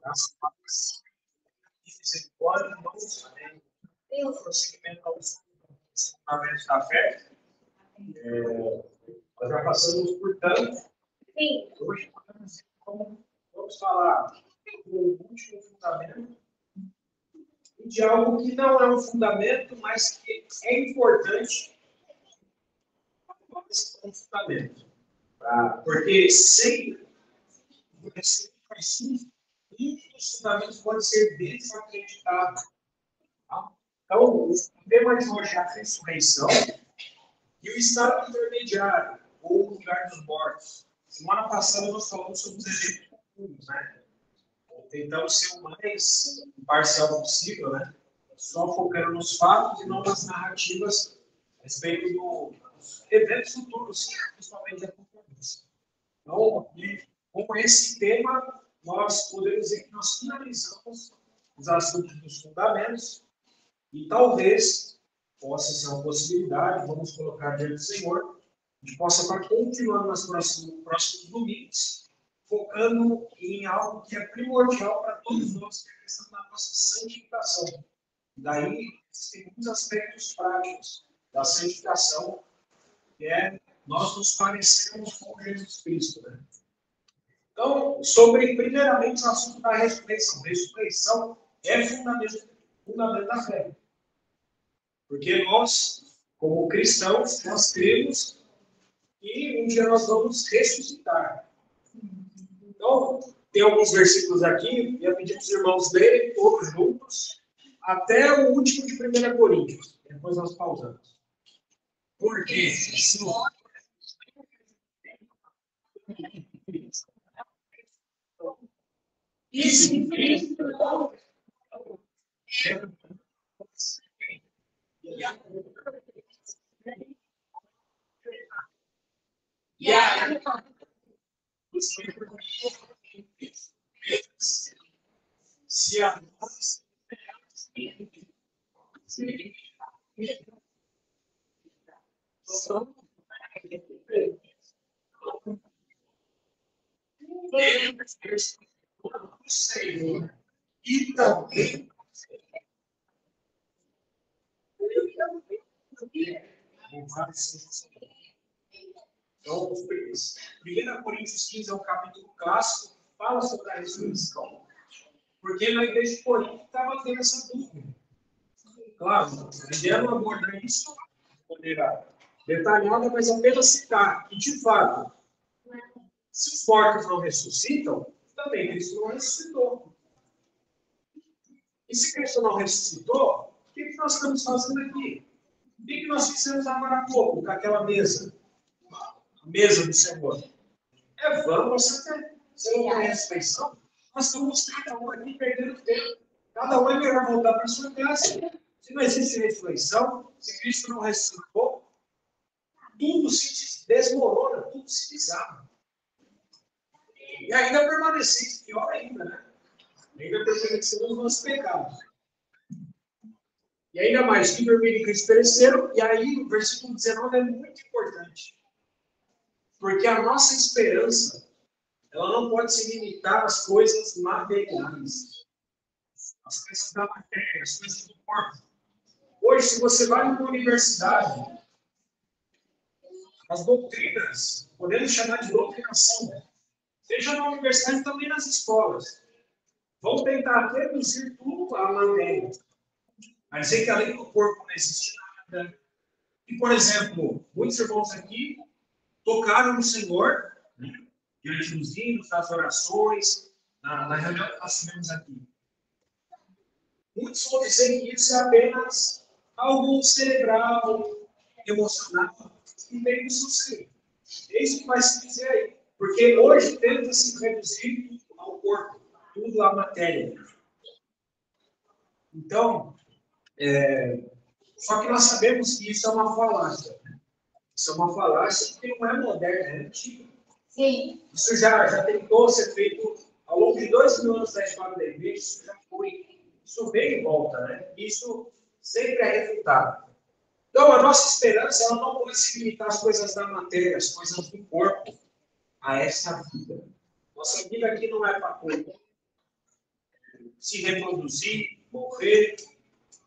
Graças a Deus. Misericórdia, irmãos. Amém. O prosseguimento aos fundamentos da fé. Nós já passamos por tanto. Hoje vamos falar do último fundamento e de algo que não é um fundamento, mas que é importante para esse fundamento. Porque sem esse um dos fundamentos pode ser desacreditado. Tá? Então, o tema de hoje é a ressurreição e o estado intermediário, ou o lugar dos mortos. Semana passada nós falamos sobre os eventos futuros, né? Tentamos ser o mais imparcial possível, né? Só focando nos fatos e não nas narrativas a respeito dos eventos futuros, principalmente da conferência. Então, com esse tema, nós podemos dizer que nós finalizamos os assuntos dos fundamentos e talvez possa ser uma possibilidade, vamos colocar diante do Senhor, a gente possa estar continuando nos próximos domingos, focando em algo que é primordial para todos nós, que é a questão da nossa santificação. Daí, existem muitos aspectos práticos da santificação, que é nós nos parecermos com Jesus Cristo. Né? Então, primeiramente, o assunto da ressurreição. Ressurreição é fundamento da fé. Porque nós, como cristãos, nós cremos que um dia nós vamos ressuscitar. Então, tem alguns versículos aqui, e eu pedi para os irmãos lerem todos juntos, até o último de 1 Coríntios. Depois nós pausamos. Porque e se Cristo não e aí, se a nós o Senhor e também então, 1 Coríntios 15 é um capítulo clássico que fala sobre a ressurreição, porque na igreja de Corinto estava tendo essa dúvida. Claro, vieram abordar isso de maneira detalhada, mas apenas citar. E, de fato, se os mortos não ressuscitam, também Cristo não ressuscitou. E se Cristo não ressuscitou, o que nós estamos fazendo aqui? O que nós fizemos agora há pouco, com aquela mesa? A mesa do Senhor. É vão, você não tem ressurreição? Nós estamos cada um aqui perdendo tempo. Cada um vai voltar para a sua casa. Se não existe ressurreição, se Cristo não ressuscitou, tudo se desmorona, tudo se desarma. E ainda permanecemos, pior ainda, né? Ainda permanecemos nos nossos pecados. E ainda mais, que dormiram em Cristo pereceram, e aí o versículo 19 é muito importante. Porque a nossa esperança, ela não pode se limitar às coisas materiais. As coisas da matéria, as coisas do corpo. Hoje, se você vai numa universidade, as doutrinas, podemos chamar de doutrinação, seja na universidade também nas escolas, vão tentar reduzir tudo à matéria. Vai dizer que além do corpo não existe nada. E, por exemplo, muitos irmãos aqui tocaram no Senhor, né, diante dos hinos, das orações, na reunião que nós tivemos aqui. Muitos vão dizer que isso é apenas algo cerebral, emocional, e vem do seu ser. É isso que vai se dizer aí. Porque hoje tenta-se reduzir tudo ao corpo, tudo à matéria. Então, só que nós sabemos que isso é uma falácia. Isso é uma falácia porque não é moderna, é antiga. Sim. Isso já tentou ser feito ao longo de 2000 anos da história da igreja, isso já foi. Isso veio e volta, né? Isso sempre é refutado. Então, a nossa esperança ela não pode se limitar às coisas da matéria, às coisas do corpo, a essa vida. Nossa vida aqui não é para corpo. se reproduzir, morrer.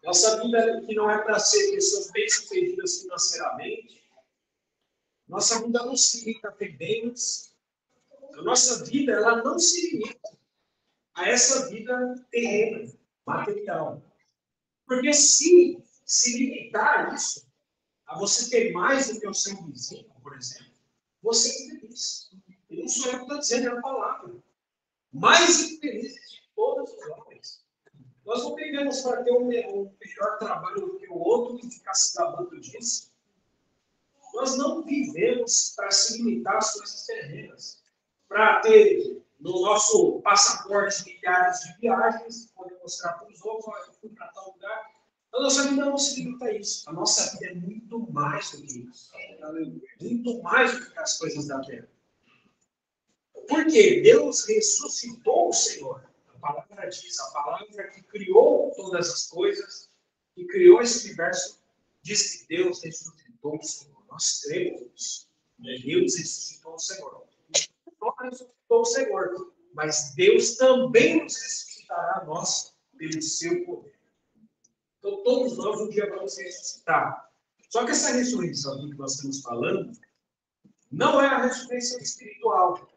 Nossa vida que não é para ser pessoas bem-sucedidas financeiramente. Nossa vida não se limita a ter bens. A nossa vida ela não se limita a essa vida terrena, material. Porque se limitar a isso, a você ter mais do que o seu vizinho, por exemplo, você é infeliz. E não sou eu que estou dizendo, é a palavra. Mais infeliz de todos os homens. Nós não vivemos para ter um melhor trabalho do que o outro e ficar se gabando disso. Nós não vivemos para se limitar às coisas terrenas. Para ter no nosso passaporte milhares de viagens, poder mostrar para os outros, olha, eu fui para tal lugar. A nossa vida não se limita a isso. A nossa vida é muito mais do que isso. Muito mais do que as coisas da terra. Porque Deus ressuscitou o Senhor. A palavra diz, a palavra que criou todas as coisas, que criou esse universo, diz que Deus ressuscitou o Senhor. Nós cremos nisso. Deus ressuscitou o Senhor. Não ressuscitou o Senhor, mas Deus também nos ressuscitará a nós pelo seu poder. Então, todos nós um dia vamos ressuscitar. Só que essa ressurreição que nós estamos falando não é a ressurreição espiritual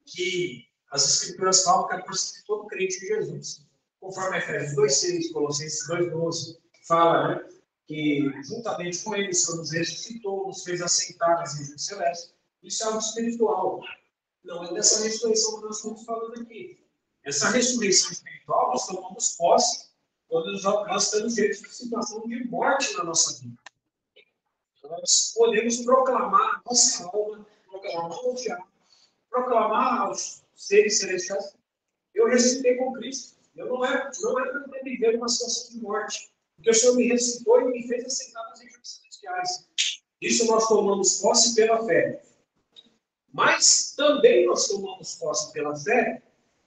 que as Escrituras falam que é para todo crente de Jesus. Conforme Efésios 2,6, Colossenses 2,12, fala, né, que juntamente com ele o Senhor nos ressuscitou, nos fez assentar nas regiões celestes. Isso é algo espiritual. Não é dessa ressurreição que nós estamos falando aqui. Essa ressurreição espiritual nós tomamos posse quando nós estamos diante de situação de morte na nossa vida. Nós podemos proclamar a nossa alma, proclamar ao diabo, proclamar aos seres celestiais: eu ressuscitei com Cristo. Eu não é para eu viver uma situação de morte, porque o Senhor me ressuscitou e me fez assentar nas regiões celestiais. Isso nós tomamos posse pela fé. Mas também nós tomamos posse pela fé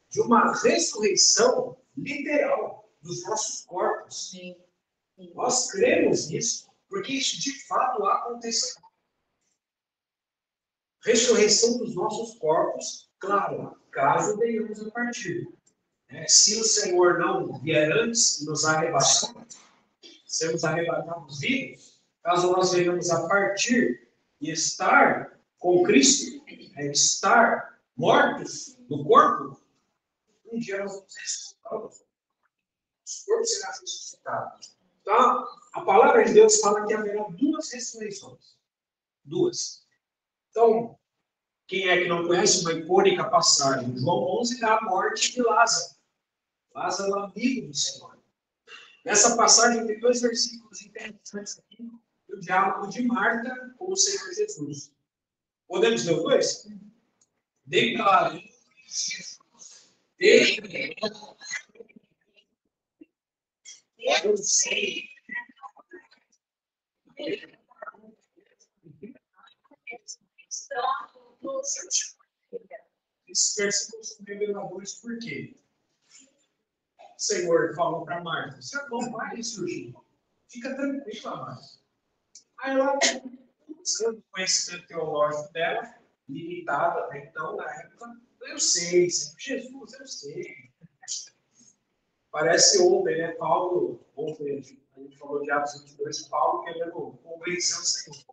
de uma ressurreição literal dos nossos corpos. Sim. Nós cremos nisso, porque isso de fato aconteceu. Ressurreição dos nossos corpos, claro, caso venhamos a partir. Se o Senhor não vier antes e nos arrebatar, sermos arrebatados vivos, caso nós venhamos a partir e estar com Cristo, estar mortos no corpo, um dia nós vamos ressuscitar. Os corpos serão ressuscitados. Então, a palavra de Deus fala que haverá duas ressurreições. Duas. Então, quem é que não conhece uma icônica passagem? João 11 dá a morte de Lázaro. Lázaro, amigo do Senhor. Nessa passagem tem dois versículos interessantes aqui, do diálogo de Marta com o Senhor Jesus. Podemos ler os dois? Declarou Jesus. Eu sei. Esses versículos são reveladores por quê? O Senhor falou para Marta: seu irmão vai ressurgir. Fica tranquila, Marta. Aí ela, buscando o conhecimento teológico dela, limitado até então, na época, eu sei, Jesus, eu sei. Parece ontem, né? Paulo, ontem a gente falou de Atos 22, Paulo querendo convencer o Senhor.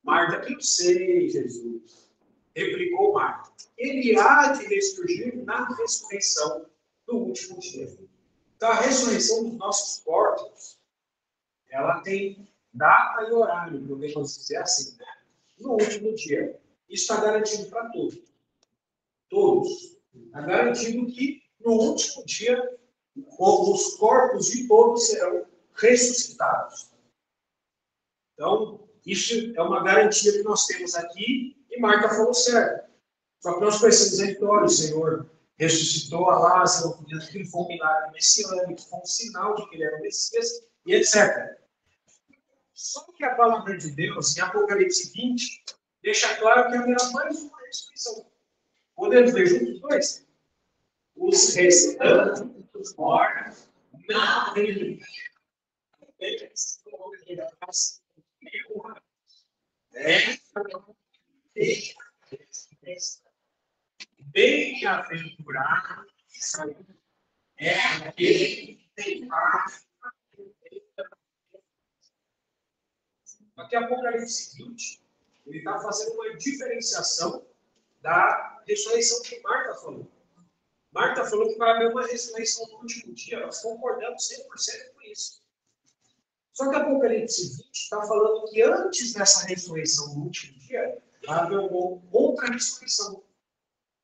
Marta, eu sei, Jesus. Replicou Marta: ele há de ressurgir na ressurreição do último dia. Então, a ressurreição dos nossos corpos, ela tem data e horário, podemos dizer assim, né? No último dia. Isso está garantido para todos. Todos. Está garantido que no último dia os corpos de todos serão ressuscitados. Então, isso é uma garantia que nós temos aqui, e Marta falou certo. Só que nós precisamos a vitória. O Senhor ressuscitou a Lázaro, que foi um milagre messiânico, foi um sinal de que ele era o Messias, e etc. Só que a palavra de Deus, em Apocalipse 20, deixa claro que haverá mais uma ressurreição. Podemos ver juntos dois? Os restantes mortos não viverão. Bem-aventurado é aquele que tem parte. Aqui Apocalipse 20, ele está fazendo uma diferenciação da ressurreição que Marta falou. Marta falou que vai haver uma ressurreição no último dia, nós concordamos 100% com isso. Só que Apocalipse 20 está falando que antes dessa ressurreição no último dia, vai haver uma outra ressurreição.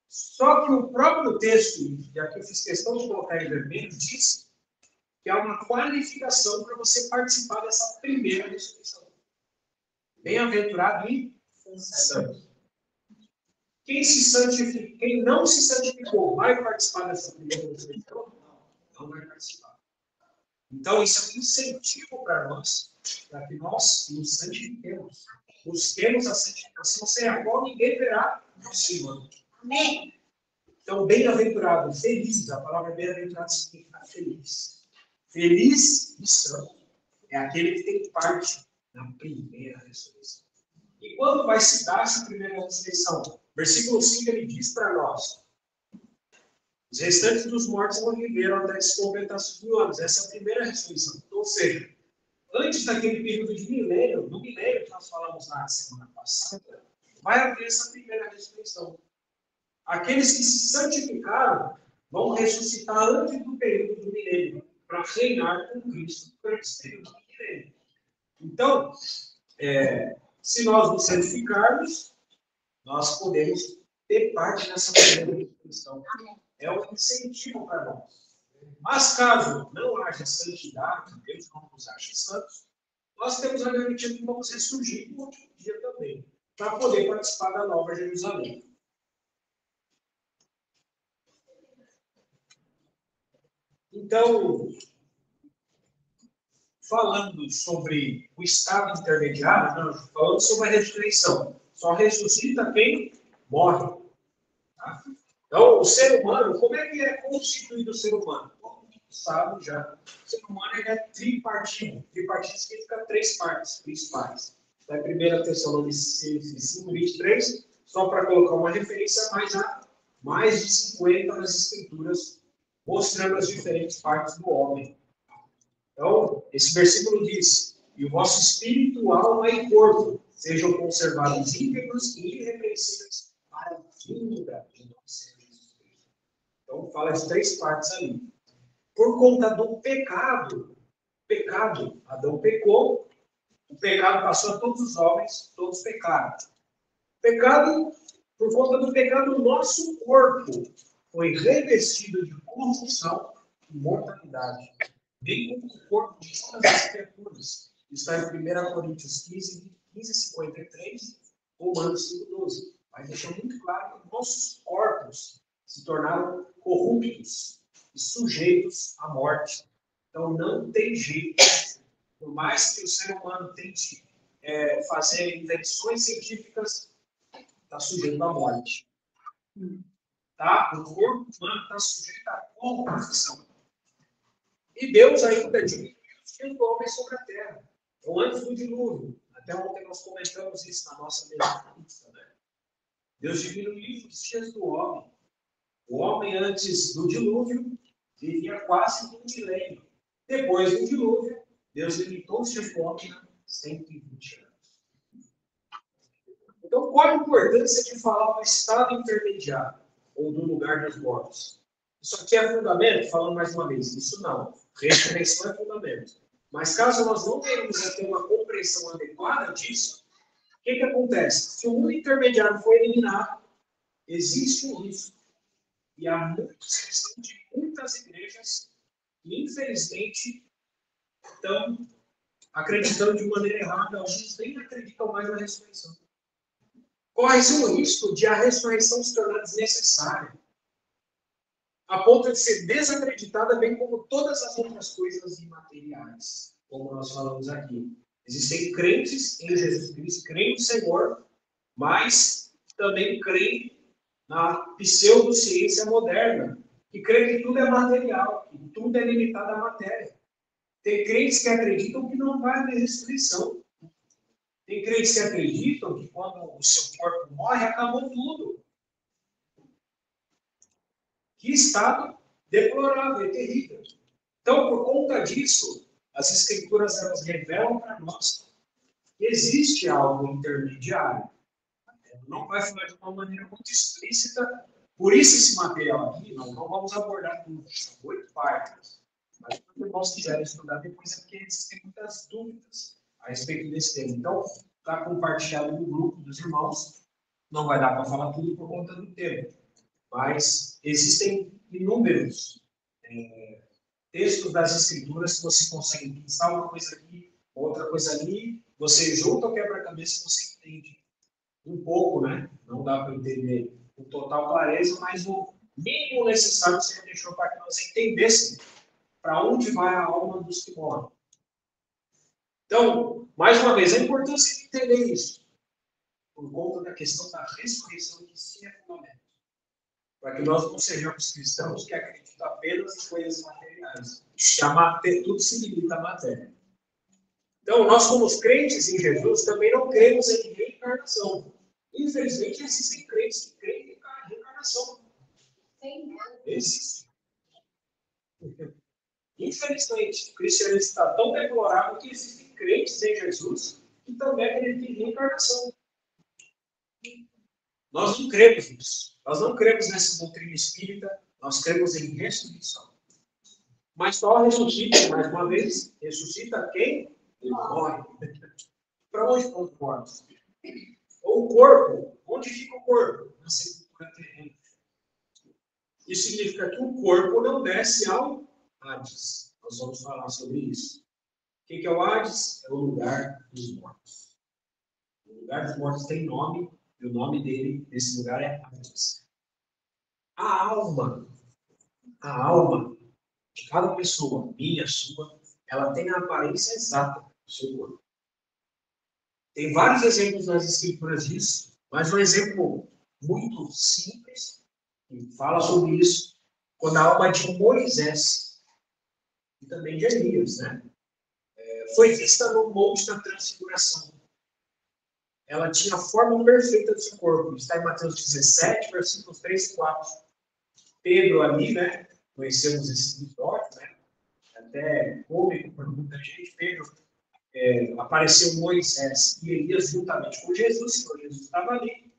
Só que o próprio texto, e aqui eu fiz questão de colocar em vermelho, diz que há uma qualificação para você participar dessa primeira ressurreição. Bem-aventurado e santo. Quem não se santificou vai participar dessa primeira ressurreição? Não vai participar. Então, isso é um incentivo para nós, para que nós nos santifiquemos. Busquemos a santificação, sem a qual ninguém verá o Senhor. Amém. Então, bem-aventurado, feliz, a palavra bem-aventurado significa feliz. Feliz e santo é aquele que tem parte na primeira ressurreição. E quando vai se dar essa primeira ressurreição? Versículo 5, ele diz para nós: os restantes dos mortos não viveram até que se completasse os 1000 anos. Essa é a primeira ressurreição. Ou seja, antes daquele período de milênio, do milênio que nós falamos na semana passada, vai haver essa primeira ressurreição. Aqueles que se santificaram vão ressuscitar antes do período do milênio, para reinar com Cristo durante esse período do milênio. Então, se nós nos santificarmos, nós podemos ter parte nessa primeira ressurreição. É um incentivo para nós. Mas caso não haja santidade, Deus não nos ache santos, nós temos a garantia que vamos ressurgir no outro dia também, para poder participar da Nova Jerusalém. Então, falando sobre o estado intermediário, não, falando sobre a ressurreição, só ressuscita quem morre. Tá? Então, o ser humano, como é que é constituído o ser humano? Todo mundo sabe já. O ser humano é tripartido. Tripartido significa 3 partes principais. Então, 1 Tessalonicenses 5, 23, só para colocar uma referência, mas há mais de 50 nas escrituras, mostrando as diferentes partes do homem. Então, esse versículo diz: e o vosso espírito, alma e corpo sejam conservados íntegros e irrepreensíveis para a vinda de nosso Senhor Jesus Cristo. Então, fala de 3 partes ali. Por conta do pecado, Adão pecou, o pecado passou a todos os homens, todos pecaram. Pecado, por conta do pecado, o nosso corpo foi revestido de corrupção e mortalidade, bem como o corpo de todas as criaturas. Está em 1 Coríntios 15, 53, Romanos 5, 12. Mas deixa muito claro que nossos corpos se tornaram corruptos e sujeitos à morte. Então não tem jeito. Por mais que o ser humano tente fazer invenções científicas, está sujeito à morte. Tá? O corpo humano está sujeito à corrupção. E Deus ainda diminuiu os dias do homem sobre a terra. Então, antes do dilúvio, até ontem nós comentamos isso na nossa mesa, né? Deus diminuiu os dias do homem. O homem, antes do dilúvio, vivia quase um milênio. Depois do dilúvio, Deus limitou os dias do homem a 120 anos. Então, qual a importância de falar do estado intermediário, ou do lugar dos mortos? Isso aqui é fundamento? Falando mais uma vez, isso não. Ressurreição é fundamento. Mas caso nós não tenhamos ter uma compreensão adequada disso, o que acontece? Se o mundo intermediário for eliminado, existe um risco. E há muitos cristãos de muitas igrejas que, infelizmente, estão acreditando de maneira errada. Alguns nem acreditam mais na ressurreição. Corre-se o risco de a ressurreição se tornar desnecessária, a ponto de ser desacreditada, bem como todas as outras coisas imateriais, como nós falamos aqui. Existem crentes em Jesus Cristo, creem no Senhor, mas também creem na pseudociência moderna, que crê que tudo é material, que tudo é limitado à matéria. Tem crentes que acreditam que não vai haver ressurreição. Tem crentes que acreditam que quando o seu corpo morre, acabou tudo. Que estado deplorável, é terrível. Então, por conta disso, as Escrituras elas revelam para nós que existe algo intermediário. Não vai falar de uma maneira muito explícita. Por isso, esse material aqui, não vamos abordar tudo. São 8 partes. Mas se os irmãos quiserem estudar depois, é porque existem muitas dúvidas a respeito desse tema. Então, está compartilhado no grupo dos irmãos. Não vai dar para falar tudo por conta do tempo. Mas existem inúmeros textos das Escrituras que você consegue pensar uma coisa aqui, outra coisa ali, você junta o quebra-cabeça e você entende um pouco, né? Não dá para entender com total clareza, mas o mínimo necessário que você deixou para que nós entendêssemos para onde vai a alma dos que morrem. Então, mais uma vez, a importância de entender isso, por conta da questão da ressurreição, que sim é fundamental. Para que nós não sejamos cristãos que acreditam apenas em coisas materiais. Tudo se limita à matéria. Então, nós, como crentes em Jesus, também não cremos em reencarnação. Infelizmente, existem crentes que creem em reencarnação. Existe. Infelizmente, o cristianismo está tão deplorável que existem crentes em Jesus que também acreditam em reencarnação. Nós não cremos nisso. Nós não cremos nessa doutrina espírita, nós cremos em ressurreição. Mas só ressuscita, mais uma vez, ressuscita quem? Ele morre. Para onde vão os mortos? Ou o corpo? Onde fica o corpo? Na sepultura terrena. Isso significa que o corpo não desce ao Hades. Nós vamos falar sobre isso. O que é o Hades? É o lugar dos mortos. O lugar dos mortos tem nome, e o nome dele, nesse lugar, é Hades. A alma de cada pessoa, minha, sua, ela tem a aparência exata do seu corpo. Tem vários exemplos nas Escrituras disso, mas um exemplo muito simples, que fala sobre isso, quando a alma de Moisés, e também de Elias, né? Foi vista no Monte da Transfiguração. Ela tinha a forma perfeita do seu corpo. Está em Mateus 17, versículos 3 e 4. Pedro ali, né? Conhecemos esse episódio, né? Até cômico para muita gente. Pedro apareceu Moisés e Elias juntamente com Jesus, porque Jesus estava ali.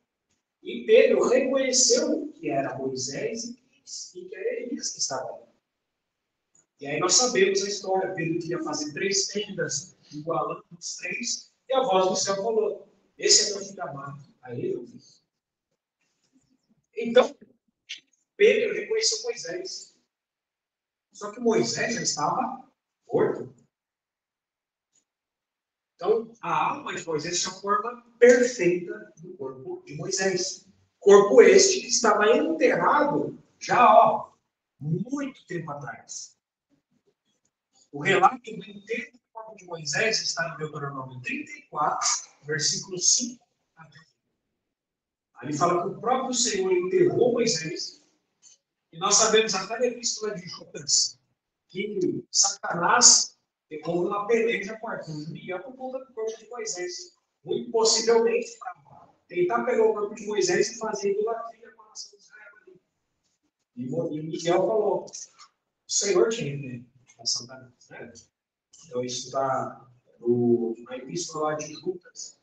E Pedro reconheceu que era Moisés e que era Elias que estava ali. E aí nós sabemos a história. Pedro queria fazer 3 tendas, igualando os 3, e a voz do céu falou: esse é meu filho amado. Aí eu vi. Então, Pedro reconheceu Moisés. Só que Moisés já estava morto. Então, a alma de Moisés tinha a forma perfeita do corpo de Moisés. Corpo este que estava enterrado já, muito tempo atrás. O relato do enterro do corpo de Moisés está em Deuteronômio 34, versículo 5 a 10. Ali fala que o próprio Senhor enterrou Moisés. E nós sabemos até da epístola de Judas que Satanás houve uma peleja com Arthur e Miguel por conta do corpo de Moisés. Muito possivelmente para tentar pegar o corpo de Moisés e fazer idolatria com a nação de Israel ali. E Miguel falou: o Senhor tinha que a Satanás, né? Então isso está na epístola lá de Judas.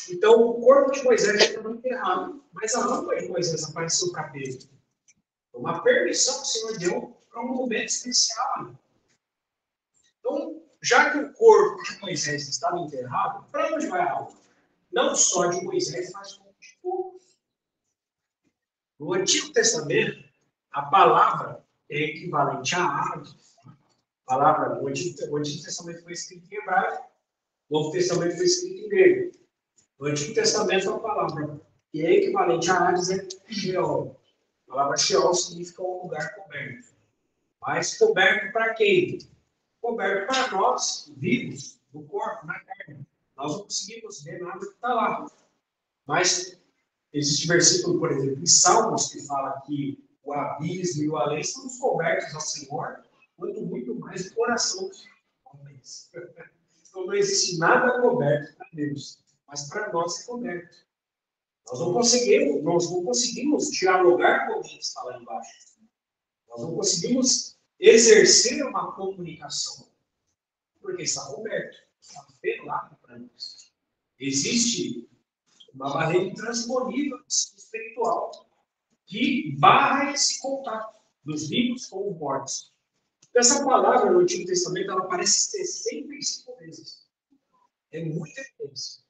Então o corpo de Moisés estava enterrado, mas a alma de Moisés apareceu para Pedro. Uma permissão que o Senhor deu para um momento especial. Então, já que o corpo de Moisés estava enterrado, para onde vai a alma? Não só de Moisés, mas como de todos. No Antigo Testamento, a palavra é equivalente a Hades. O Antigo Testamento foi escrito em hebraico, o Novo Testamento foi escrito em grego. No Antigo Testamento, a palavra que é equivalente a Hades é Sheol. A palavra Sheol significa um lugar coberto. Mas coberto para quem? Coberto para nós, vivos, no corpo, na carne. Nós não conseguimos ver nada que está lá. Mas existe versículo, por exemplo, em Salmos, que fala que o abismo e o além são cobertos ao Senhor, quanto muito mais o coração dos homens. Então não existe nada coberto para Deus, mas para nós é coberto. Nós não conseguimos dialogar com alguém que está lá embaixo. Nós não conseguimos exercer uma comunicação, porque está coberto, está velado para nós. Existe uma barreira intransponível espiritual que barra esse contato dos vivos com os mortos. Essa palavra no Antigo Testamento ela aparece 65 vezes. É muita evidência.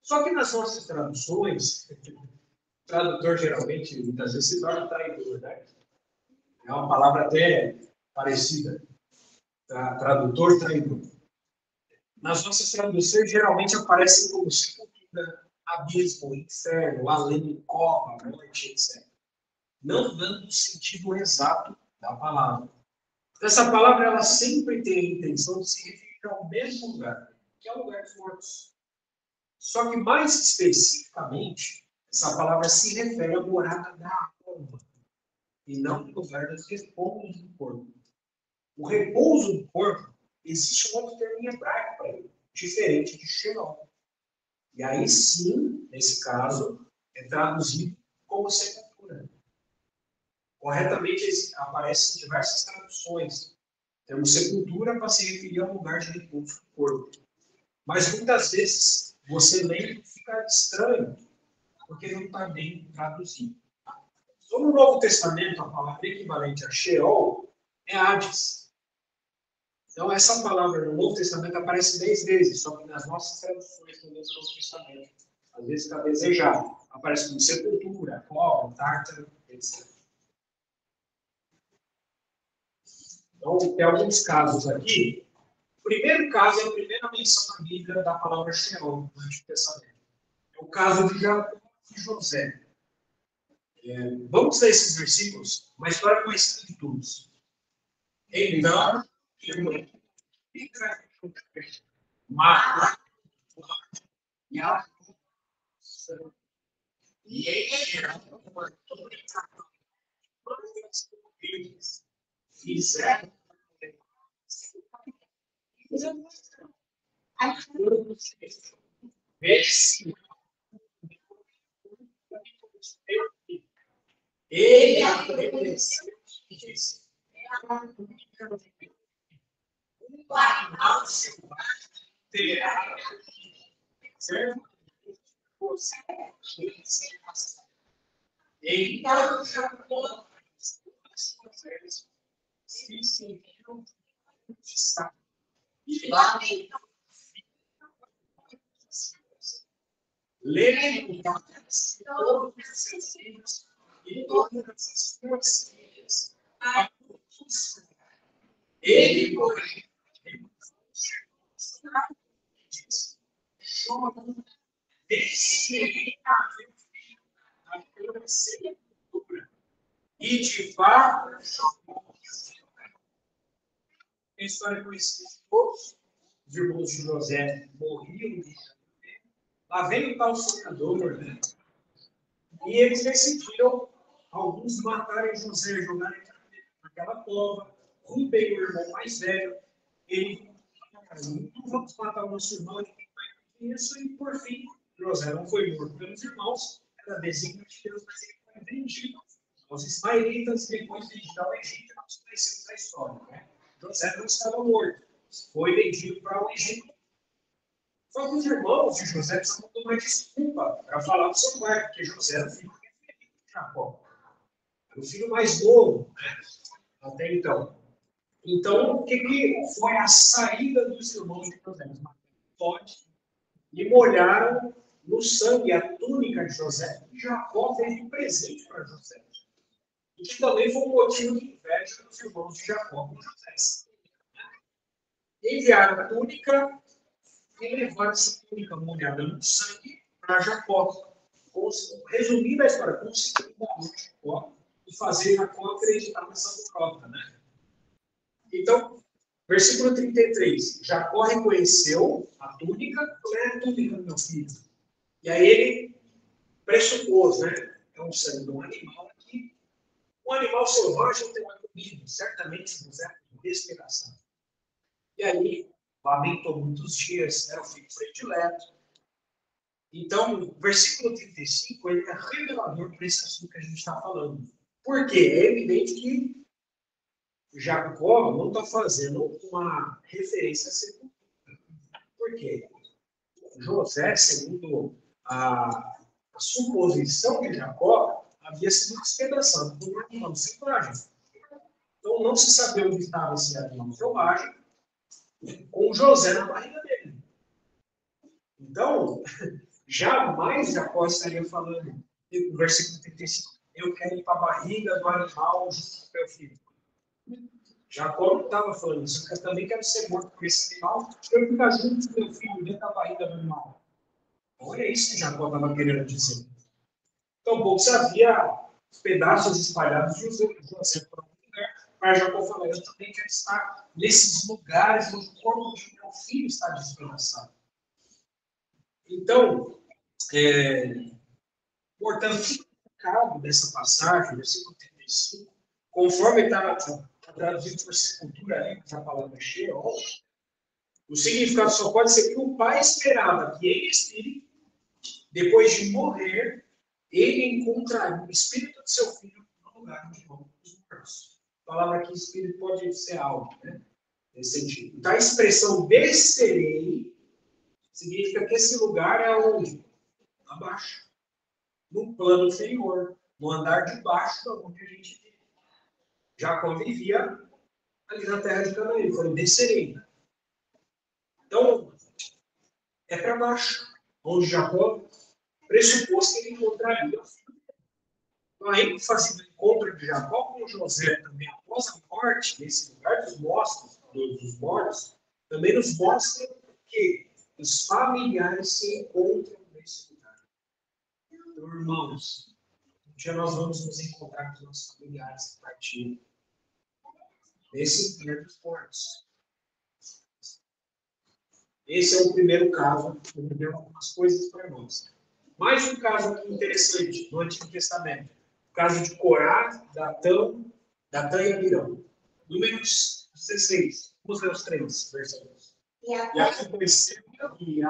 Só que nas nossas traduções, o tradutor geralmente, muitas vezes, se torna traidor, né? É uma palavra até parecida. Tradutor, traidor. Nas nossas traduções, geralmente aparecem como sepultura, abismo, inferno, além, cova, morte, etc. Não dando o sentido exato da palavra. Essa palavra ela sempre tem a intenção de se referir ao mesmo lugar, que é o lugar dos mortos. Só que, mais especificamente, essa palavra se refere à morada da alma, e não ao lugar do repouso do corpo. O repouso do corpo, existe um outro termo em hebraico para ele, diferente de Sheol. E aí sim, nesse caso, é traduzido como sepultura. Corretamente aparece em diversas traduções. Temos sepultura para se referir ao lugar de repouso do corpo. Mas muitas vezes você lê e fica estranho, porque não está bem traduzido. Então, no Novo Testamento, a palavra equivalente a Sheol é Hades. Então, essa palavra no Novo Testamento aparece 10 vezes, só que nas nossas traduções do Novo Testamento, às vezes está desejado. Aparece como sepultura, cova, tártaro, etc. Então, tem alguns casos aqui. O primeiro caso é a primeira menção na Bíblia da palavra Sheol, no Antigo Testamento. É o caso de Jacó e José. Vamos ler esses versículos, uma história conhecida de todos. Então, ele aconteceu e disse: o animal selvagem terá certo? Você então Jacó se sentiram de saco e lá levantaram-se todos os seus filhos e todas as suas filhas. Ele, porém, disse: chorando, descerei a pela sepultura, e de fato chorou. A história conhecida de todos, os irmãos de José morriam. Lá vem o tal sonhador, né? E eles decidiram, alguns matarem José, jogarem naquela cova. Rubem, o irmão mais velho, ele não vamos matar o nosso irmão, isso, e por fim, José não foi morto pelos irmãos, era desígnio de Deus, mas ele foi vendido aos ismaelitas, depois vendido ao Egito, nós conhecemos a história, né? José não estava morto, foi vendido para o Egito. Só que os irmãos de José precisavam tomar desculpa para falar do seu pai, porque José era o filho preferido de Jacó. Era o filho mais novo, né? Até então. Então, o que foi a saída dos irmãos de José? Eles mataram Tote e molharam no sangue a túnica de José. E Jacó fez um presente para José. E que também foi um motivo de inveja dos irmãos de Jacó com José. Enviaram a túnica e levaram essa túnica molhada no sangue para Jacó. Resumindo a história, conseguiram dar Jacó e fazer Jacó acreditar nessa prova, né? Então, versículo 33. Jacó reconheceu a túnica, não é a túnica do meu filho. E aí ele pressupôs, né? É um sangue de um animal aqui. Um animal selvagem tem uma comida, certamente se puser despedaçado. E aí, lamentou muitos dias, era o filho predileto. Então, o versículo 35 ele é revelador para esse assunto que a gente está falando. Por quê? É evidente que Jacó não está fazendo uma referência à sepultura. Por quê? José, segundo a suposição de Jacó, havia sido despedaçado por um animal selvagem. Então, não se sabia onde estava esse animal selvagem, com José na barriga dele. Então, jamais Jacó estaria falando, no versículo 35, eu quero ir para a barriga do animal junto com meu filho. Jacó não estava falando isso, eu também quero ser morto por esse animal, eu ficar junto com meu filho dentro da barriga do animal. Olha isso que Jacó estava querendo dizer. Então, pouco havia pedaços espalhados de José por algum lugar, mas Jacó falou, eu também quero estar nesses lugares onde o corpo de meu filho está despedaçado. Então, portanto, significado dessa passagem, versículo 35, conforme está traduzido por sepultura, ali, que a palavra Sheol, o significado só pode ser que o pai esperava que em espírito, depois de morrer, ele encontraria o espírito de seu filho no lugar onde vão os mortos. A palavra aqui, espírito, pode ser algo, né? Nesse sentido. Então, a expressão descerei significa que esse lugar é onde? Abaixo. No plano inferior. No andar de baixo da onde a gente vive. Jacó vivia ali na terra de Canaã. Ele falou, descerei. Então, é para baixo. Onde Jacó pressupôs que ele encontraria o filho. Então, a ênfase do encontro de Jacó com José também, após a morte, nesse lugar dos mortos, também nos mostra que os familiares se encontram nesse lugar. Então, irmãos, um dia nós vamos nos encontrar com os nossos familiares que partiram nesse lugar dos mortos. Esse é o primeiro caso, que eu dei algumas coisas para nós. Mais um caso aqui interessante no Antigo Testamento. O caso de Corá, Datã e Abirão. Números 16. Vamos ler os 3 versículos. E aconteceu que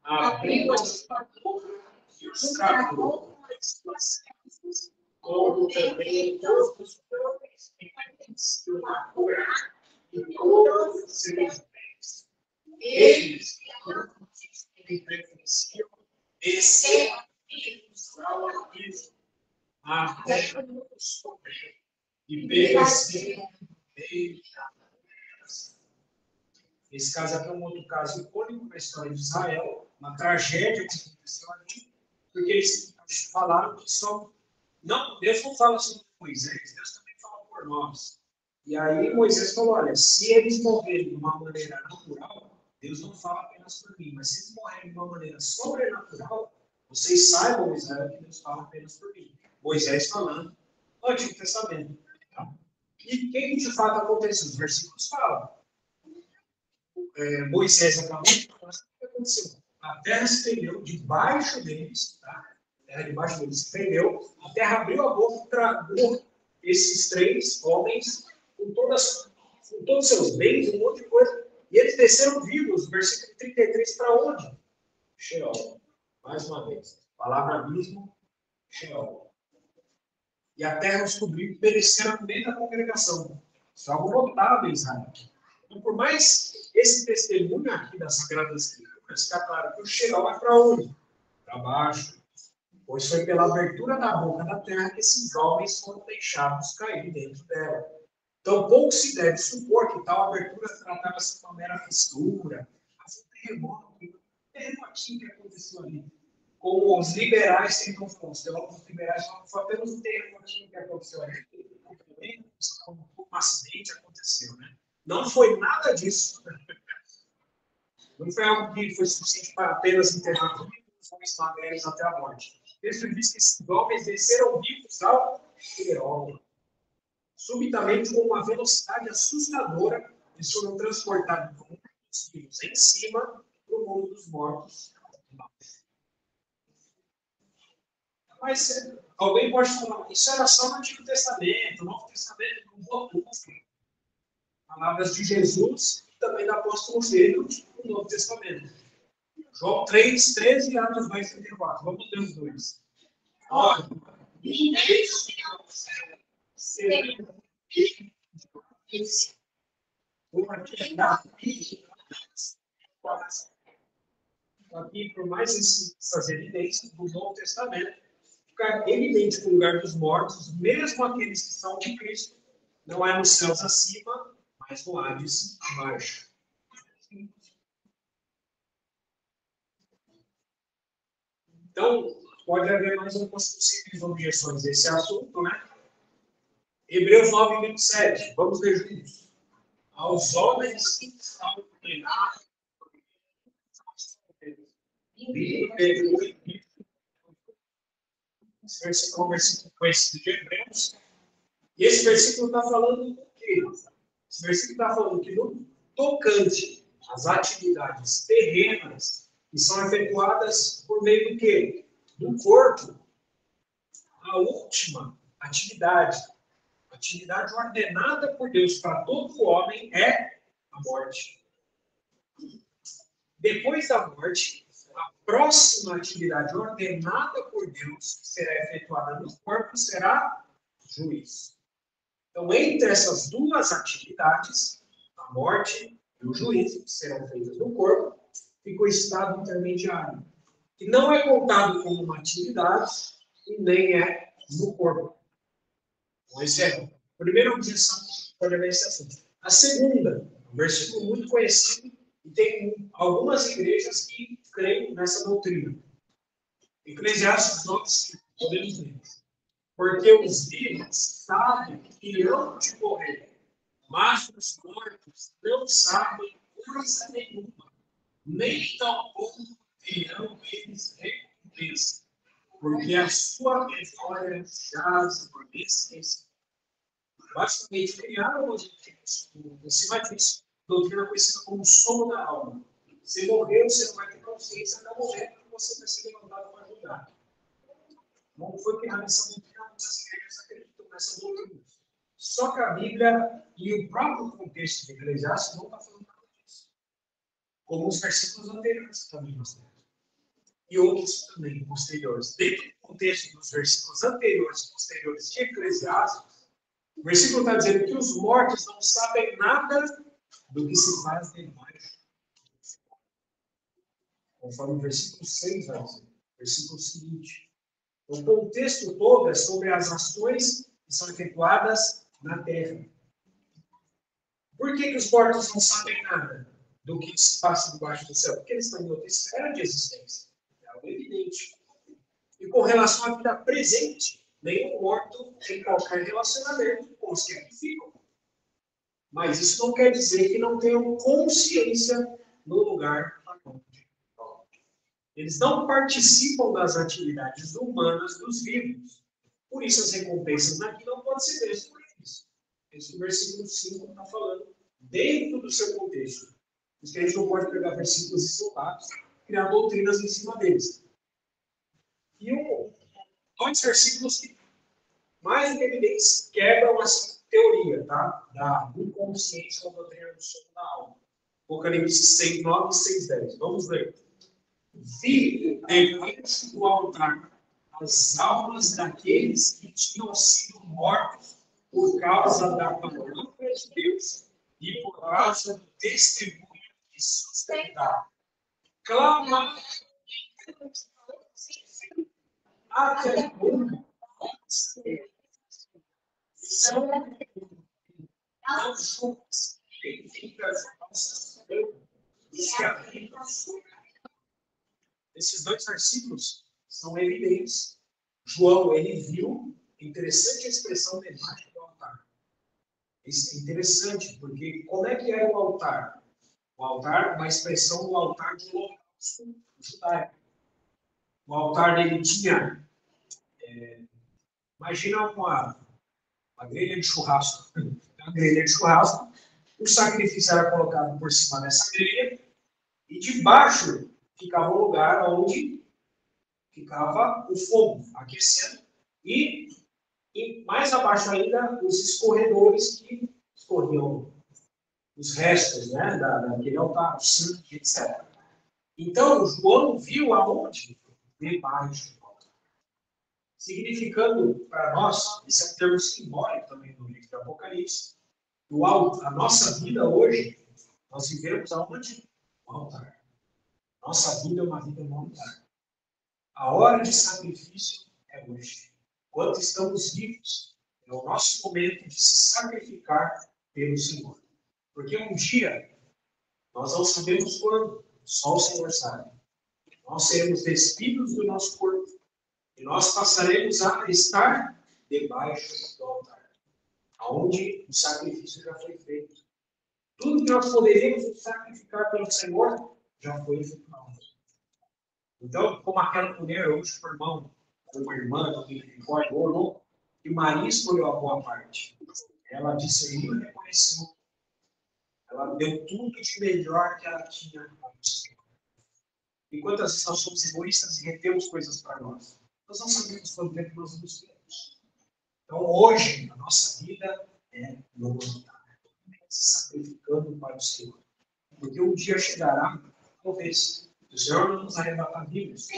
abriu as portas e os tratou, como também todos os homens que pertenciam a Corá e todos os seus bens. Eles que pertenciam desceram ao abismo, a terra dos homens, e pereceram no meio da terra. Esse caso aqui é um outro caso icônico na história de Israel, uma tragédia que aconteceu ali, porque eles falaram que só. Não, Deus não fala sobre Moisés, Deus também fala por nós. E aí Moisés falou: olha, se eles morrerem de uma maneira natural, Deus não fala apenas por mim, mas se eles morrerem de uma maneira sobrenatural, vocês saibam, Israel, que Deus fala apenas por mim. Moisés falando no Antigo Testamento. Tá? E o que de fato aconteceu? Os versículos falam. Moisés acabou de falar, o que aconteceu? A terra se fendeu debaixo deles, tá? A terra debaixo deles se fendeu, a terra abriu a boca e tragou esses 3 homens com todos os seus bens, um monte de coisa, e eles desceram vivos, versículo 33, para onde? Sheol. Mais uma vez. Palavra abismo, Sheol. E a terra os cobriu e pereceram no meio da congregação. Isso é algo notável, Israel. Então, por mais esse testemunho aqui das Sagradas Escrituras, está claro que o Sheol é para onde? Para baixo. Pois foi pela abertura da boca da terra que esses homens foram deixados cair dentro dela. Então, pouco se deve supor que tal abertura tratava-se de uma mera fissura, um terremotinho que aconteceu ali. Como os liberais tentam falar, os teólogos liberais falam que foi apenas um terremotinho que aconteceu ali. Um acidente aconteceu, né? Não foi nada disso. Não foi algo que foi suficiente para apenas enterrar os homens magrelos até a morte. Cristo diz que esses homens desceram vivos ao Sheol. Subitamente, com uma velocidade assustadora, eles foram transportados do mundo dos vivos em cima para o mundo dos mortos embaixo. Mas alguém pode falar, isso era só no Antigo Testamento, o Novo Testamento não voltou. Palavras de Jesus e também do apóstolo Pedro no Novo Testamento. João 3, 13 e Atos 2, 34. Vamos ler os dois. Olha. Aqui, por mais essas evidências do Novo Testamento, fica evidente que o lugar dos mortos, mesmo aqueles que são de Cristo, não é nos céus acima, mas no Hades abaixo. Então, pode haver mais algumas possíveis objeções a esse assunto, né? Hebreus 9, 27. Vamos ler juntos. Aos homens que estão condenados esse versículo é um versículo conhecido de Hebreus. E esse versículo está falando do quê? Esse versículo está falando que no tocante às atividades terrenas que são efetuadas por meio do quê? Do corpo. A última atividade ordenada por Deus para todo homem é a morte. Depois da morte, a próxima atividade ordenada por Deus, que será efetuada no corpo, será juízo. Então, entre essas duas atividades, a morte e o juízo, que serão feitas no corpo, fica o estado intermediário, que não é contado como uma atividade e nem é no corpo. Então, essa é a primeira objeção para ver esse assunto. A segunda, um versículo muito conhecido, e tem algumas igrejas que creem nessa doutrina. Eclesiastes 9, podemos ler. Porque os vivos sabem que hão de morrer, mas os mortos não sabem coisa nenhuma, nem tampouco terão eles recompensa, porque a sua memória jaz por esquecimento. Basicamente, criaram hoje em cima disso, doutrina conhecida como sono da alma. Se morrer, você não vai ter consciência da morrer, porque você vai ser levantado para julgar. Não foi criada essa doutrina, muitas igrejas acreditam nessa doutrina. Só que a Bíblia e o próprio contexto de Eclesiastes não está falando nada disso. Como os versículos anteriores também mostraram. E outros também posteriores. Dentro do contexto dos versículos anteriores e posteriores de Eclesiastes, o versículo está dizendo que os mortos não sabem nada do que se faz debaixo. Conforme o versículo 6 vai dizer. Versículo seguinte. O contexto todo é sobre as ações que são efetuadas na terra. Por que os mortos não sabem nada do que se passa debaixo do céu? Porque eles estão em outra esfera de existência. É algo evidente. E com relação à vida presente, nenhum morto tem qualquer relacionamento com os que aqui ficam. Mas isso não quer dizer que não tenham consciência no lugar da morte. Eles não participam das atividades humanas dos vivos. Por isso, as recompensas daqui não podem ser vistas por eles. Esse versículo 5 está falando dentro do seu contexto. Por isso que a gente não pode pegar versículos isolados e criar doutrinas em cima deles. E dois versículos que, mais do que evidentes, quebram essa teoria, tá? Da inconsciência da doutrina do sono da alma. Apocalipse 6, 9 e 6, 10. Vamos ler. Vi debaixo do altar as almas daqueles que tinham sido mortos por causa da palavra de Deus e por causa do testemunho que sustentaram. Clama até quando são não juntas as nossas esses dois versículos são evidentes. João, ele viu, interessante a expressão debaixo do altar. Isso é interessante, porque como é que era o altar? O altar, uma expressão do altar de holocausto judaico. O altar dele tinha, imagina uma grelha de churrasco. Uma grelha de churrasco, o sacrifício era colocado por cima dessa grelha, e debaixo ficava o lugar onde ficava o fogo aquecendo, e mais abaixo ainda os escorredores que escorriam os restos, né, daquele altar, o sangue, etc. Então, João viu aonde? Debaixo do altar. Significando para nós, esse é um termo simbólico também no livro do Apocalipse, o alto, a nossa vida hoje, nós vivemos aonde? No altar. Nossa vida é uma vida no altar. A hora de sacrifício é hoje. Enquanto estamos vivos, é o nosso momento de se sacrificar pelo Senhor. Porque um dia, nós não sabemos quando, só o Senhor sabe. Nós seremos despidos do nosso corpo e nós passaremos a estar debaixo do altar, onde o sacrifício já foi feito. Tudo que nós poderíamos sacrificar pelo Senhor já foi feito. Então, como aquela mulher, hoje, o irmão, ou uma irmã, não me recordo, orou, e Maria escolheu a boa parte. Ela discerniu e reconheceu. Ela deu tudo de melhor que ela tinha. E quantas vezes nós somos egoístas e retemos coisas para nós? Nós não sabemos quanto tempo nós nos temos. Então, hoje, a nossa vida é no altar, se sacrificando para o Senhor. Porque um dia chegará, talvez, o Senhor não nos arrebatar vivos.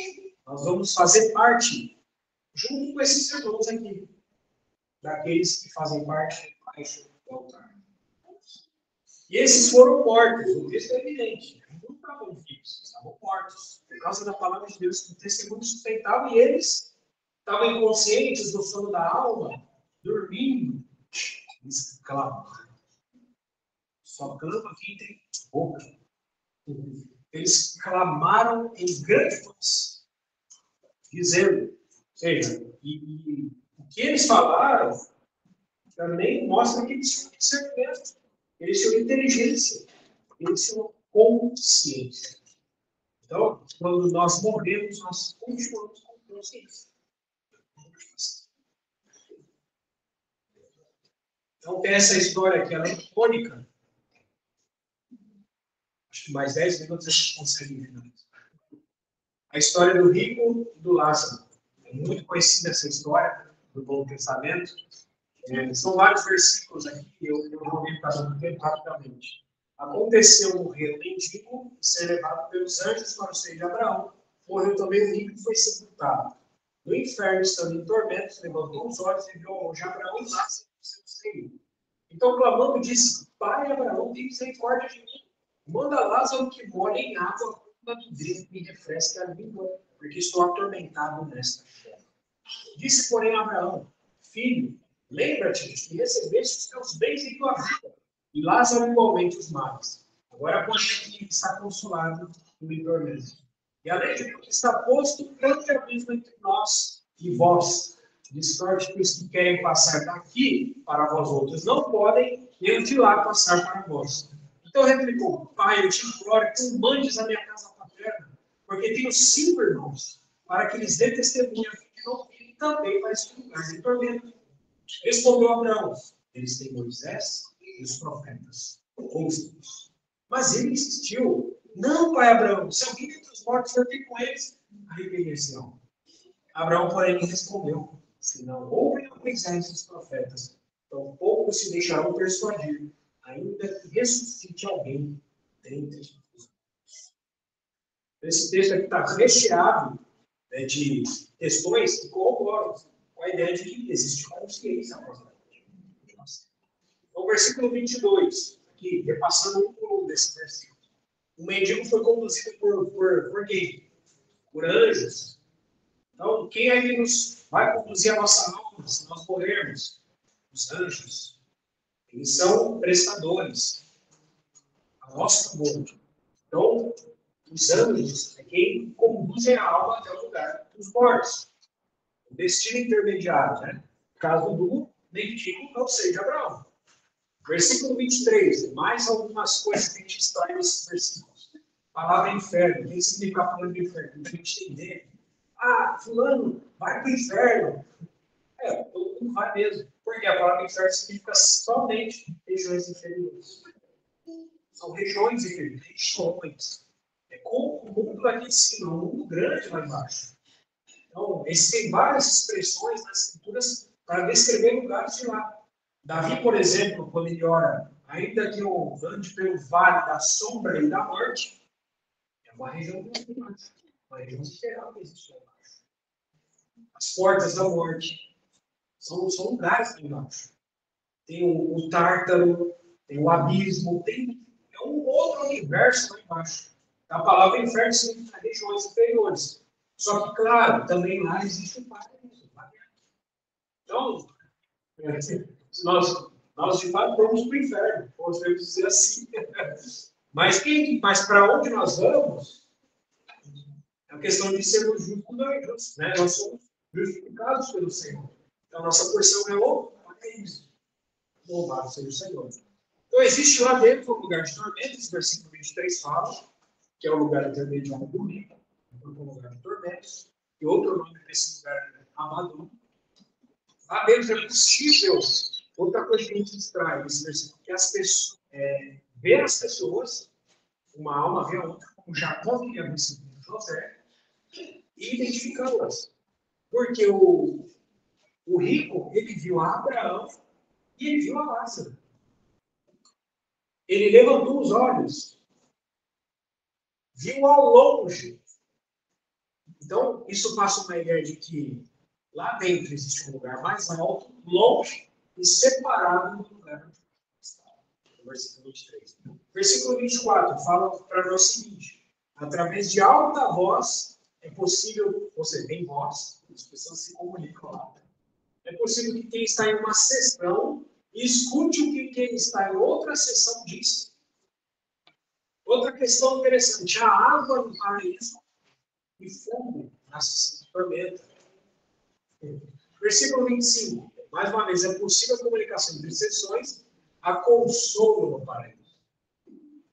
Nós vamos fazer parte, junto com esses irmãos aqui, daqueles que fazem parte debaixo do altar. E esses foram mortos, o texto é evidente. Não estavam vivos, estavam mortos. Por causa da palavra de Deus, o testemunho sustentava, e eles estavam inconscientes do sono da alma, dormindo. Eles clamaram. Só clama quem tem boca. Eles clamaram em grande voz, dizendo, ou seja, e o que eles falaram também mostra que eles tinham discernimento, eles tinham inteligência, eles tinham consciência. Então, quando nós morremos, nós continuamos com consciência. Então, tem essa história que ela é icônica. Acho que mais 10 minutos a gente consegue ver. A história do rico e do Lázaro. É muito conhecida essa história do Novo Testamento. São vários versículos aqui, eu vou ler cada um tempo rapidamente. Aconteceu morrer o mendigo e ser levado pelos anjos para o seio de Abraão. Morreu também o rico e foi sepultado. No inferno, estando em tormentos, levantou os olhos e viu ao longe Abraão e Lázaro no seu seio. Então, clamando, disse: Pai Abraão, tem misericórdia de mim. Manda Lázaro que molhe em água uma vidrinha e me refresque a língua, porque estou atormentado nesta fome. Disse, porém, Abraão: Filho, lembra-te de que recebeste os teus bens em tua vida, e Lázaro igualmente os males. Agora, porém, aqui está consolado no tormento. E além de tudo, está posto grande abismo entre nós e vós. De sorte que os que querem passar daqui para vós outros não podem, nem de lá passar para vós. Então replicou: Pai, eu te imploro que tu mandes a minha casa paterna, porque tenho 5 irmãos, para que lhes dê testemunha que não vim também para este lugar de tormento. Respondeu Abraão: eles têm Moisés e os profetas. Ouça-os. Mas ele insistiu: Não, pai Abraão, se alguém dentre os mortos for ter com eles, arrepender-se-ão. Abraão, porém, respondeu: Se não ouvem a Moisés e os profetas, tampouco se deixarão persuadir, ainda que ressuscite alguém dentre os mortos. Esse texto aqui está recheado de questões que corroboram com a ideia de que existe consciência após a morte. Então, versículo 22, aqui, repassando um por um desse versículo. O mendigo foi conduzido por quem? Por anjos. Então, quem aí vai conduzir a nossa alma se nós morrermos? Os anjos. Eles são prestadores a nosso favor. Então, os anjos é quem conduzem a alma até o lugar dos mortos. O destino intermediário, né? No caso do mendigo, não sei de Abraão. Versículo 23, mais algumas coisas que a gente extrai nesses versículos. Palavra inferno, o que significa a palavra inferno? Para a gente entender. Ah, fulano, vai para o inferno. Todo mundo vai mesmo. Porque a palavra inferno significa somente regiões inferiores. São regiões inferiores, regiões. É como o mundo daqui de cima, um mundo grande lá embaixo. Então, tem várias expressões nas escrituras para descrever lugares de lá. Davi, por exemplo, quando ele ora, ainda que eu ande pelo vale da sombra e da morte, uma região que existe embaixo. Uma região sideral que existe lá embaixo. As portas da morte são lugares lá embaixo. Tem o Tártaro, tem o abismo, é um outro universo lá embaixo. A palavra inferno significa regiões inferiores. Só que, claro, também lá existe o paraíso. Então, nós de fato vamos para o inferno, podemos dizer assim. Mas para onde nós vamos, é a questão de sermos justos, não é justos, né? Nós somos justificados pelo Senhor. Então, nossa porção é o paraíso. Louvado seja o Senhor. Então, existe lá dentro um lugar de tormentos, versículo 23 fala, que é o lugar intermediário do rico, um lugar de tormentos, e outro nome desse lugar é Abaddon. Lá dentro é possível, outra coisa que a gente extrai nesse versículo, que as pessoas, ver as pessoas, uma alma vê a outra, como Jacó via versículo de José, e identificá-las. Porque o rico, ele viu a Abraão e ele viu a Lázaro. Ele levantou os olhos, viu ao longe. Então, isso passa uma ideia de que lá dentro existe um lugar mais alto, longe e separado do lugar onde está. Versículo 23. Versículo 24 fala para nós o seguinte: através de alta voz é possível, ou seja, em voz, as pessoas se comunicam lá. É possível que quem está em uma sessão escute o que quem está em outra sessão diz. Outra questão interessante: a água no paraíso e fogo na sessão de tormenta. Versículo 25. Mais uma vez, é possível a comunicação entre sessões, a consolo no paraíso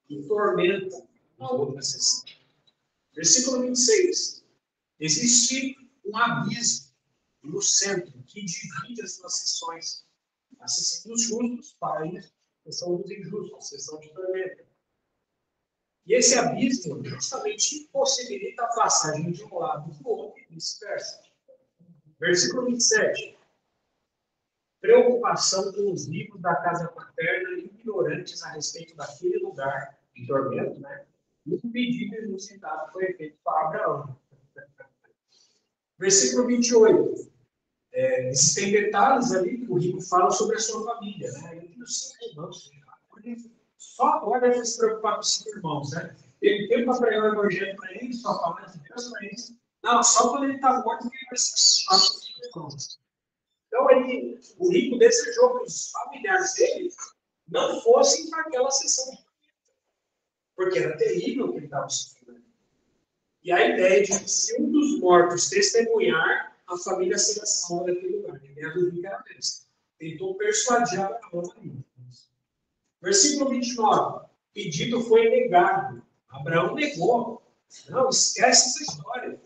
e tormenta na outra sessão. Versículo 26. Existe um abismo no centro que divide as duas sessões. A sessão dos justos, paraíso, a sessão dos injustos, a sessão de tormenta. E esse abismo justamente impossibilita a passagem de um lado para o outro e vice-versa. Versículo 27. Preocupação com os ricos da casa paterna, ignorantes a respeito daquele lugar de tormento, né? E o pedido inusitado foi feito para Abraão. Versículo 28. Existem detalhes ali que o rico fala sobre a sua família, né? Ele tem 5 irmãos. Só agora deve se preocupar com 5 irmãos, né? Teve tempo para pregar o evangelho para eles, só falar de Deus para eles. Não, só quando ele está morto que ele vai se preocupar com 5 irmãos. Então, o rico desejou que os familiares dele não fossem para aquela sessão de tormenta, porque era terrível o que ele estava sofrendo. E a ideia de que se um dos mortos testemunhar, a família seria salva daquele lugar. A ideia do rico era essa. Tentou persuadir Abraão ali. Versículo 29. Pedido foi negado. Abraão negou. Não, esquece essa história.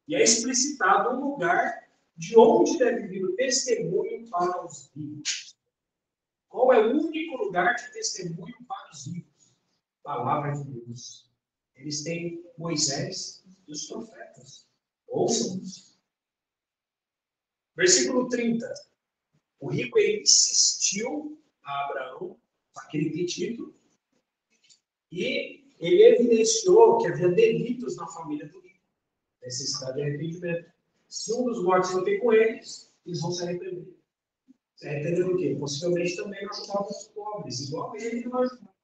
E é explicitado um lugar de onde deve vir o testemunho para os ricos. Qual é o único lugar de testemunho para os ricos? Palavra de Deus. Eles têm Moisés e os profetas. Ouçam-nos. Versículo 30. O rico ele insistiu a Abraão com aquele pedido e ele evidenciou que havia delitos na família do rico. Necessidade de arrependimento. Se um dos mortos não tem com eles, eles vão se arrepender. Se arrepender do quê? Possivelmente também não ajudar os pobres, igual ele que não ajudou.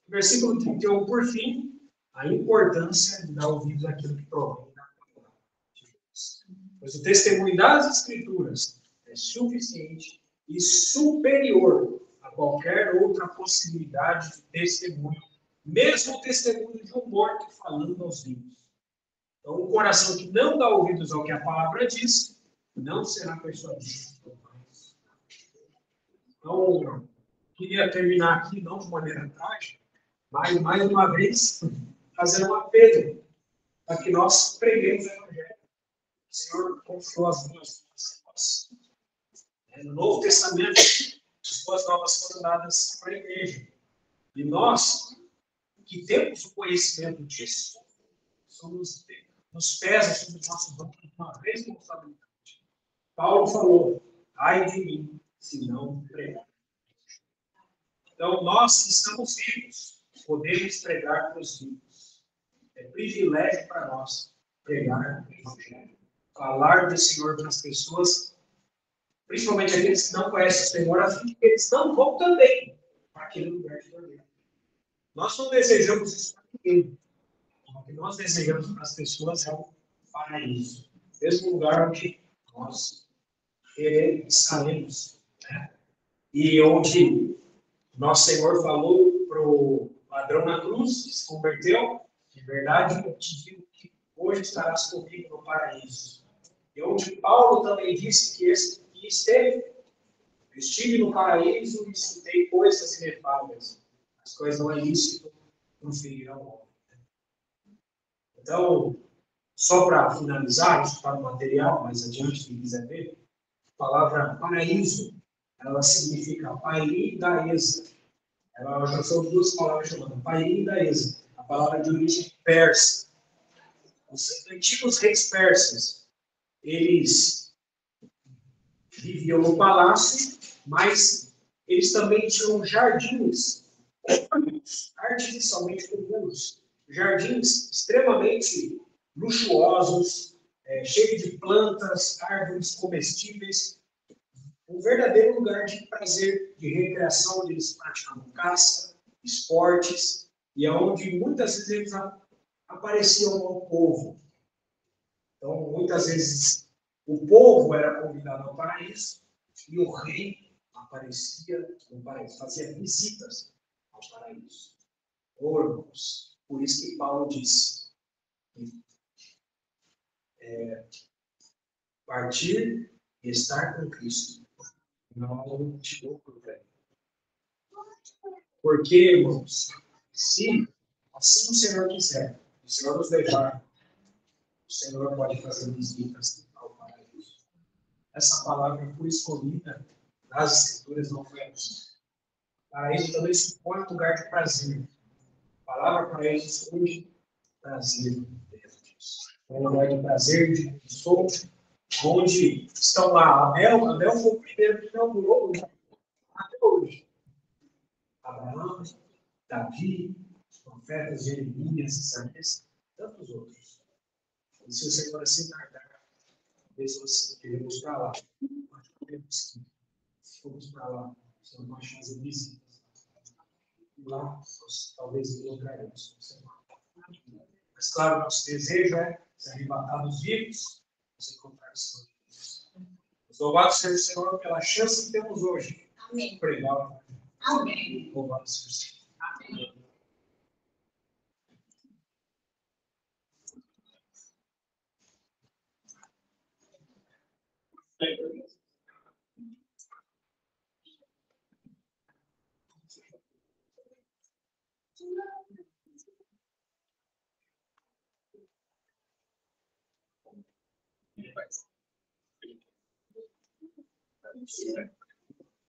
Versículo 31, por fim, a importância de dar ouvidos àquilo que provém da palavra de Deus. Pois o testemunho das Escrituras é suficiente e superior a qualquer outra possibilidade de testemunho, mesmo o testemunho de um morto falando aos vivos. Então, um coração que não dá ouvidos ao que a palavra diz, não será persuadido. Então, queria terminar aqui, não de maneira trágica, mas, mais uma vez, fazendo um apelo para que nós preguemos o Evangelho. O Senhor confiou as boas novas. No Novo Testamento, as boas novas foram dadas para a igreja. E nós, que temos o conhecimento disso, nos pesa sobre os nossos ombros uma responsabilidade. Paulo falou: ai de mim, se não pregar. Então, nós estamos vivos, podemos pregar para os vivos. É privilégio para nós pregar o Evangelho. Falar do Senhor para as pessoas, principalmente aqueles que não conhecem o Senhor, a fim de que eles não vão também para aquele lugar de dormir. Nós não desejamos isso para ninguém. O que nós desejamos para as pessoas é o paraíso. O mesmo lugar onde nós estaremos. Né? E onde nosso Senhor falou para o ladrão na cruz, que se converteu, de verdade, eu te digo que hoje estarás comigo no paraíso. E onde Paulo também disse que estive no paraíso e estudei coisas inefáveis. As coisas não é ilícito não ferirão o homem. Então, só para finalizar, isso está no material, mais adiante, quem quiser ver, a palavra paraíso, ela significa pairi da esa. Ela já são duas palavras chamadas pairi da esa. A palavra de origem persa. Os antigos reis persas, eles viviam no palácio, mas eles também tinham jardins, artificialmente comuns, jardins extremamente luxuosos, cheios de plantas, árvores comestíveis, um verdadeiro lugar de prazer, de recreação, onde eles praticavam caça, esportes, e onde muitas vezes eles apareciam ao povo. Então, muitas vezes, o povo era convidado ao paraíso e o rei aparecia no paraíso, fazia visitas ao paraíso. Irmãos, por isso que Paulo disse partir e estar com Cristo. Não te louco, velho. Porque, irmãos, se assim o Senhor quiser, o Senhor nos levar, o Senhor pode fazer visitas ao paraíso. Essa palavra foi escolhida nas Escrituras, não foi a minha. Paraíso também supõe um lugar de prazer. A palavra paraíso supõe prazer. É um lugar de prazer, de consolo, onde estão lá. Abel foi o primeiro que inaugurou até hoje. Abraão, Davi, os profetas Jeremias, Isaías, tantos outros. E se você for assim tardar, talvez você queremos para lá. Nós podemos que, se formos para lá, você não pode fazer visitas. E lá, nós talvez encontraremos. Mas, claro, nosso desejo é ser arrebatado dos vivos, nos encontrar o Senhor Jesus. Louvado seja o Senhor pela chance que temos hoje. Amém. Pregar. Amém. Louvado seja o Senhor. Amém.